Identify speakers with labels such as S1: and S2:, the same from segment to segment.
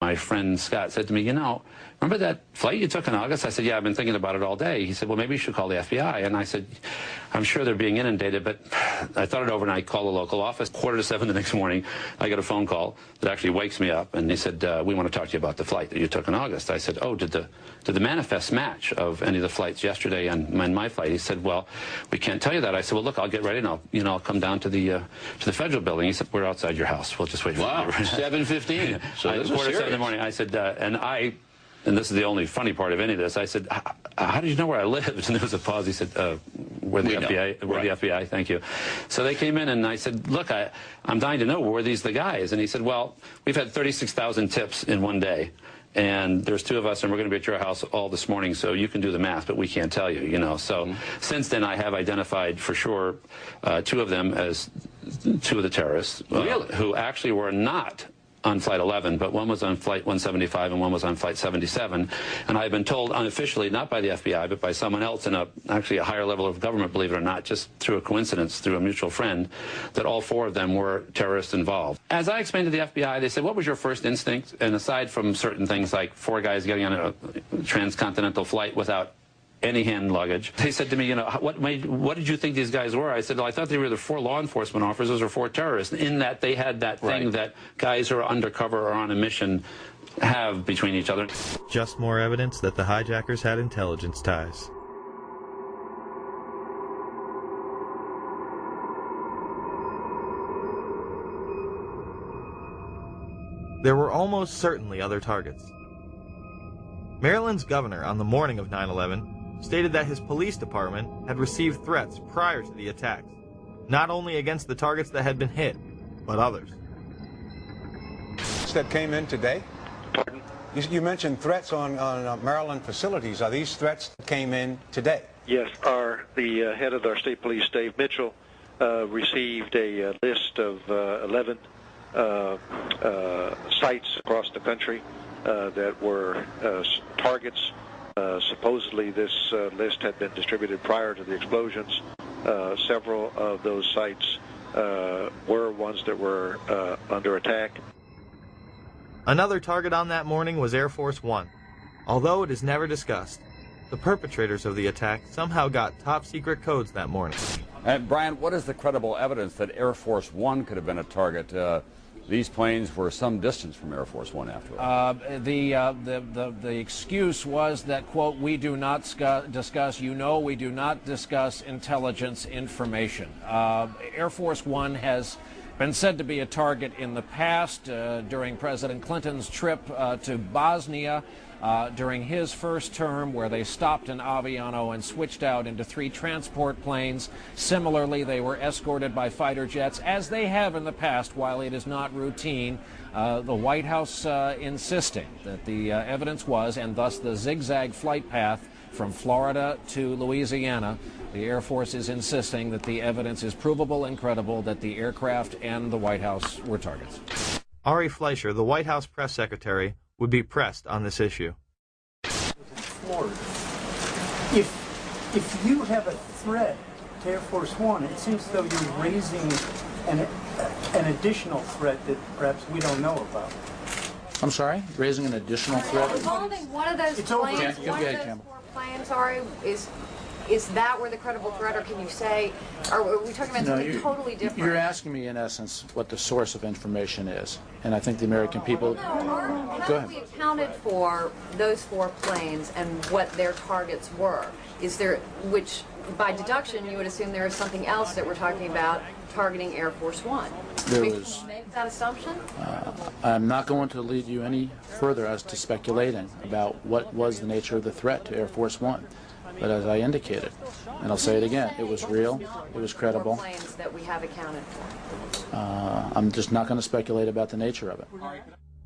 S1: My friend Scott said to me, you know, remember that flight you took in August? I said, yeah, I've been thinking about it all day. He said, well, maybe you should call the FBI. And I said, I'm sure they're being inundated, but I thought it over and I called the local office. 6:45 the next morning, I got a phone call that actually wakes me up, and he said, we want to talk to you about the flight that you took in August. I said, oh, did the manifest match of any of the flights yesterday and my flight? He said, well, we can't tell you that. I said, well, look, I'll get ready and I'll come down to the Federal building. He said, we're outside your house. We'll just wait for you.
S2: Wow, 7:15. So this is
S1: 6:45 in the morning. I said, and this is the only funny part of any of this, I said, how did you know where I lived? And there was a pause. He said, we're the FBI. We're the FBI, thank you. So they came in, and I said, look, I'm dying to know, were these the guys? And he said, well, we've had 36,000 tips in one day, and there's two of us, and we're going to be at your house all this morning, so you can do the math, but we can't tell you, you know. So since then, I have identified for sure two of them as two of the terrorists, who actually were not on Flight 11, but one was on Flight 175 and one was on Flight 77. And I've been told unofficially, not by the FBI, but by someone else in actually a higher level of government, believe it or not, just through a coincidence, through a mutual friend, that all four of them were terrorists involved. As I explained to the FBI, they said, what was your first instinct? And aside from certain things like four guys getting on a transcontinental flight without any hand luggage, they said to me, you know, what did you think these guys were? I said, well, I thought they were either four law enforcement officers or four terrorists, in that they had that thing that guys who are undercover or on a mission have between each other.
S3: Just more evidence that the hijackers had intelligence ties. There were almost certainly other targets. Maryland's governor, on the morning of 9/11, stated that his police department had received threats prior to the attacks, not only against the targets that had been hit, but others.
S4: That came in today?
S5: Pardon?
S4: You mentioned threats on Maryland facilities. Are these threats that came in today?
S5: Yes. The head of our state police, Dave Mitchell, received a list of 11 sites across the country that were targets. Supposedly this list had been distributed prior to the explosions. Several of those sites were ones that were under attack.
S3: Another target on that morning was Air Force One. Although it is never discussed, the perpetrators of the attack somehow got top-secret codes that morning.
S2: Brian, what is the credible evidence that Air Force One could have been a target? These planes were some distance from Air Force One after all.
S6: The excuse was that, quote, we do not discuss, we do not discuss intelligence information. Air Force One has been said to be a target in the past during President Clinton's trip to Bosnia during his first term, where they stopped in Aviano and switched out into 3 transport planes. Similarly, they were escorted by fighter jets, as they have in the past, while it is not routine. The White House insisting that the evidence was, and thus the zigzag flight path from Florida to Louisiana, the Air Force is insisting that the evidence is provable and credible that the aircraft and the White House were targets.
S3: Ari Fleischer, the White House press secretary, would be pressed on this issue.
S7: Florida. If you have a threat to Air Force One, it seems as though you're raising an additional threat that perhaps we don't know about.
S8: I'm sorry? Raising an additional threat?
S9: Involving one of those planes, planes, Ari, is that where the credible threat, or can you say, are we talking about something totally different?
S8: You're asking me, in essence, what the source of information is. And I think the American people...
S9: How have we accounted for those 4 planes and what their targets were? Is there, which by deduction, you would assume there is something else that we're talking about targeting Air Force One.
S8: There
S9: Can
S8: was...
S9: you make that assumption?
S8: I'm not going to lead you any further as to speculating about what was the nature of the threat to Air Force One. But as I indicated, and I'll say it again, it was real, it was credible.
S9: Planes that we have accounted for.
S8: I'm just not going to speculate about the nature of it.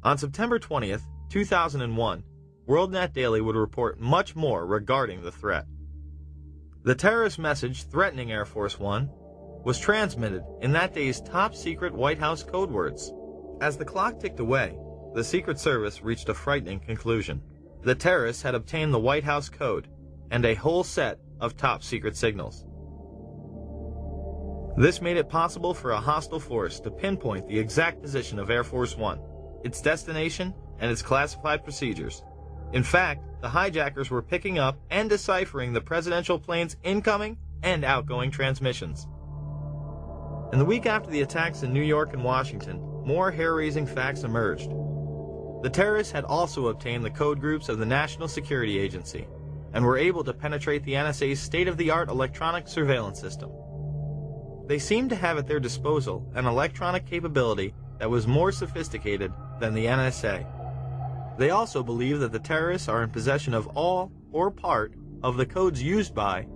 S3: On September 20th, 2001, WorldNet Daily would report much more regarding the threat. The terrorist message threatening Air Force One was transmitted in that day's top-secret White House code words. As the clock ticked away, the Secret Service reached a frightening conclusion. The terrorists had obtained the White House code and a whole set of top-secret signals. This made it possible for a hostile force to pinpoint the exact position of Air Force One, its destination, and its classified procedures. In fact, the hijackers were picking up and deciphering the presidential plane's incoming and outgoing transmissions. In the week after the attacks in New York and Washington, more hair-raising facts emerged. The terrorists had also obtained the code groups of the National Security Agency and were able to penetrate the NSA's state-of-the-art electronic surveillance system. They seemed to have at their disposal an electronic capability that was more sophisticated than the NSA. They also believe that the terrorists are in possession of all or part of the codes used by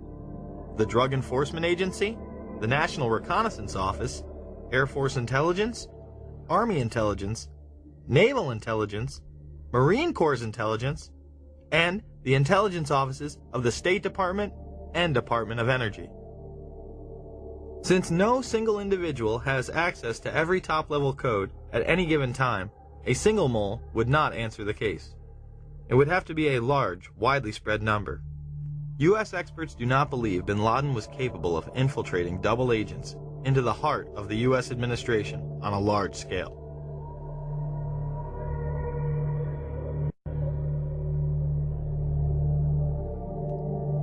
S3: the Drug Enforcement Agency, the National Reconnaissance Office, Air Force Intelligence, Army Intelligence, Naval Intelligence, Marine Corps Intelligence, and the intelligence offices of the State Department and Department of Energy. Since no single individual has access to every top-level code at any given time, a single mole would not answer the case. It would have to be a large, widely spread number. U.S. experts do not believe bin Laden was capable of infiltrating double agents into the heart of the U.S. administration on a large scale.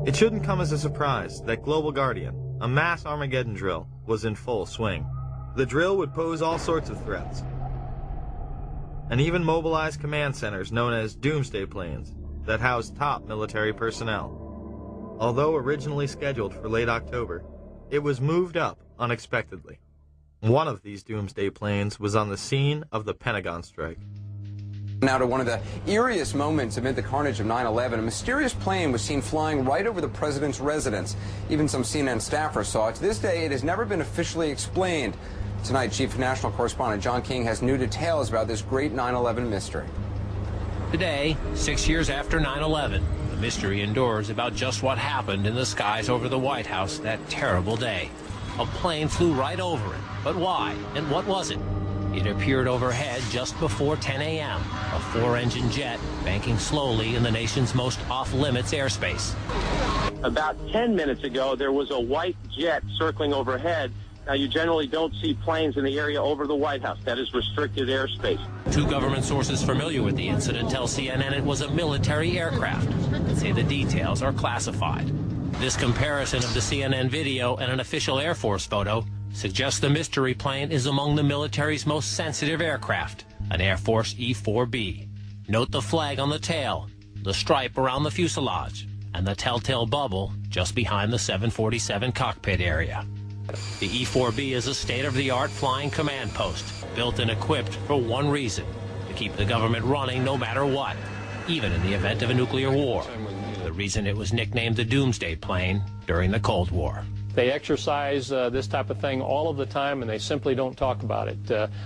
S3: It shouldn't come as a surprise that Global Guardian, a mass Armageddon drill, was in full swing. The drill would pose all sorts of threats, and even mobilize command centers known as doomsday planes that housed top military personnel. Although originally scheduled for late October, it was moved up unexpectedly. One of these doomsday planes was on the scene of the Pentagon strike.
S10: Now to one of the eeriest moments amid the carnage of 9/11, a mysterious plane was seen flying right over the president's residence. Even some CNN staffers saw it. To this day, it has never been officially explained. Tonight, Chief National Correspondent John King has new details about this great 9/11 mystery.
S6: Today, 6 years after 9/11, the mystery endures about just what happened in the skies over the White House that terrible day. A plane flew right over it. But why? And what was it? It appeared overhead just before 10 a.m., a four-engine jet banking slowly in the nation's most off-limits airspace.
S11: About 10 minutes ago, there was a white jet circling overhead. Now, you generally don't see planes in the area over the White House. That is restricted airspace.
S6: Two government sources familiar with the incident tell CNN it was a military aircraft and say the details are classified. This comparison of the CNN video and an official Air Force photo suggests the mystery plane is among the military's most sensitive aircraft, an Air Force E-4B. Note the flag on the tail, the stripe around the fuselage, and the telltale bubble just behind the 747 cockpit area. The E-4B is a state-of-the-art flying command post, built and equipped for one reason: to keep the government running no matter what, even in the event of a nuclear war. The reason it was nicknamed the Doomsday Plane during the Cold War.
S12: They exercise this type of thing all of the time, and they simply don't talk about it.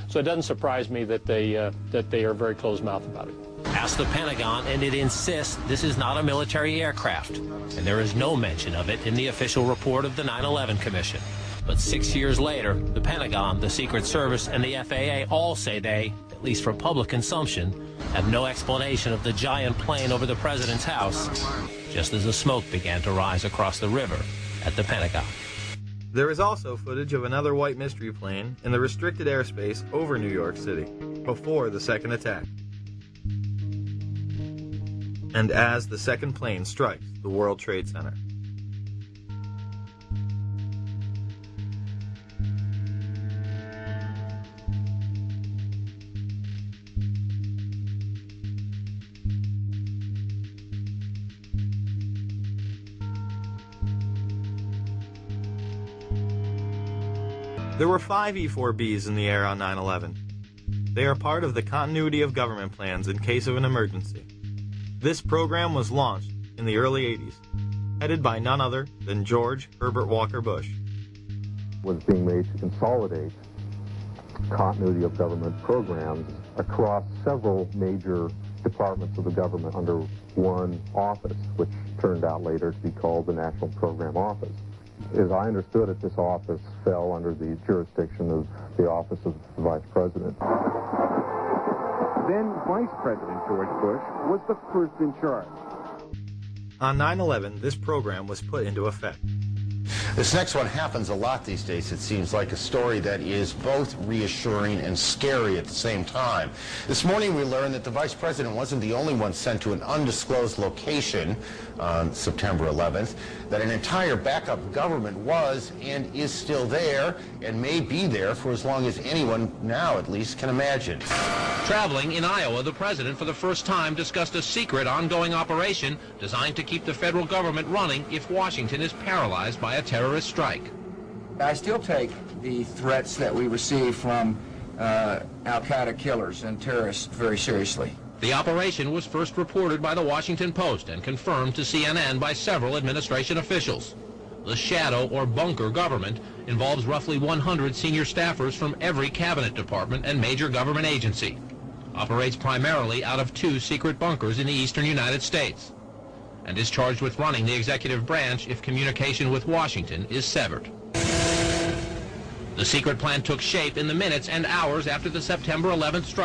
S12: So it doesn't surprise me that they are very closed-mouthed about it.
S6: Ask the Pentagon, and it insists this is not a military aircraft, and there is no mention of it in the official report of the 9/11 Commission. But 6 years later, the Pentagon, the Secret Service, and the FAA all say they, at least for public consumption, have no explanation of the giant plane over the president's house, just as the smoke began to rise across the river at the Pentagon.
S3: There is also footage of another white mystery plane in the restricted airspace over New York City before the second attack, and as the second plane strikes the World Trade Center. There were 5 E-4Bs in the air on 9/11. They are part of the continuity of government plans in case of an emergency. This program was launched in the early 80s, headed by none other than George Herbert Walker Bush.
S13: Was being made to consolidate continuity of government programs across several major departments of the government under one office, which turned out later to be called the National Program Office. As I understood it, this office fell under the jurisdiction of the Office of the Vice President.
S14: Then Vice President George Bush was the first in charge.
S3: On 9/11, this program was put into effect.
S15: This next one happens a lot these days, it seems like, a story that is both reassuring and scary at the same time. This morning we learned that the vice president wasn't the only one sent to an undisclosed location on September 11th, that an entire backup government was and is still there and may be there for as long as anyone now at least can imagine.
S16: Traveling in Iowa, the president for the first time discussed a secret ongoing operation designed to keep the federal government running if Washington is paralyzed by a terrorist strike.
S17: I still take the threats that we receive from al-Qaeda killers and terrorists very seriously.
S16: The operation was first reported by the Washington Post and confirmed to CNN by several administration officials. The shadow or bunker government involves roughly 100 senior staffers from every cabinet department and major government agency. Operates primarily out of 2 secret bunkers in the eastern United States, and is charged with running the executive branch if communication with Washington is severed. The secret plan took shape in the minutes and hours after the September 11th strike.